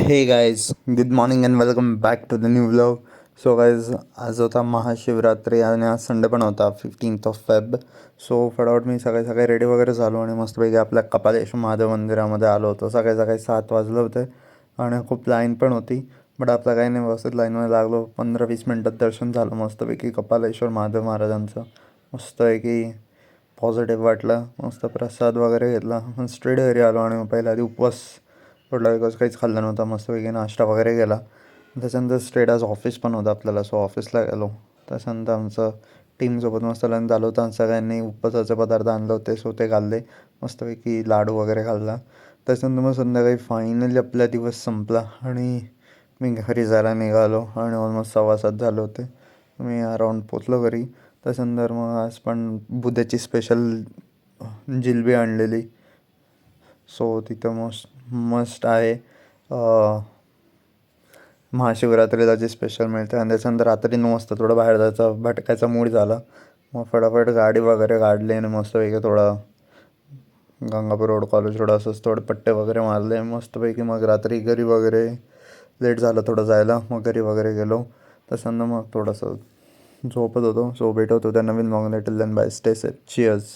हे guys, good morning and welcome back to the new vlog. So guys, आज होता महाशिवरात्री आणि आज संडे पण होता 15 फेब. सो फटाफट मी सकाळी सकाळी रेडी वगैरे झालो आणि मस्तपैकी आपल्या कपालेश्वर महादेव मंदिरामध्ये आलो होतो. सकाळी सकाळी 7 वाजले होते आणि खूप लाईन पण होती. बट आपलं काही नाही, व्यवस्थित लाईनमध्ये लागलो. 15-20 मिनटात दर्शन झालं मस्तपैकी कपालेश्वर महादेव महाराजांचं. मस्तपैकी पॉझिटिव्ह वाटलं. मस्त प्रसाद वगैरे घेतला. स्ट्रेट घरी आलो आणि पहिल्या आधी उपवास सोडला, बिकॉज काहीच खाल्लं नव्हतं. मस्तपैकी नाश्ता वगैरे गेला. त्याच्यानंतर स्ट्रेट आज ऑफिस पण होतं आपल्याला, सो ऑफिसला गेलो. त्याच्यानंतर आमचं टीमसोबत मस्त लंच झालं होतं. सगळ्यांनी उपवासाचे पदार्थ आणले होते, सो ते खाल्ले. मस्तपैकी लाडू वगैरे खाल्ला. त्याच्यानंतर मग संध्याकाळी फायनली आपला दिवस संपला आणि मी घरी जायला निघालो आणि ऑलमोस्ट 6:15 झाले होते. मी अराऊंड पोचलो घरी. त्याच्यानंतर मग आज पण बुद्याची स्पेशल जिलबी आणलेली, सो तिथं मस्त आहे. महाशिवरात्रीला जे स्पेशल मिळते. आणि त्याच्यानंतर रात्री 9 वाजता थोडं बाहेर जायचा भटकायचा मूड झाला. मग फटाफट गाडी वगैरे काढली आणि मस्तपैकी थोडं गंगापूर रोड, कॉलेज रोड असंच थोडे पट्टे वगैरे मारले मस्तपैकी. मग रात्री घरी वगैरे लेट झालं थोडं जायला, मग घरी वगैरे गेलो. त्याच्यानंतर मग थोडंसं झोपत होतो. सो भेटत होत्या नवीन मॉंग till then bye, stay safe, cheers.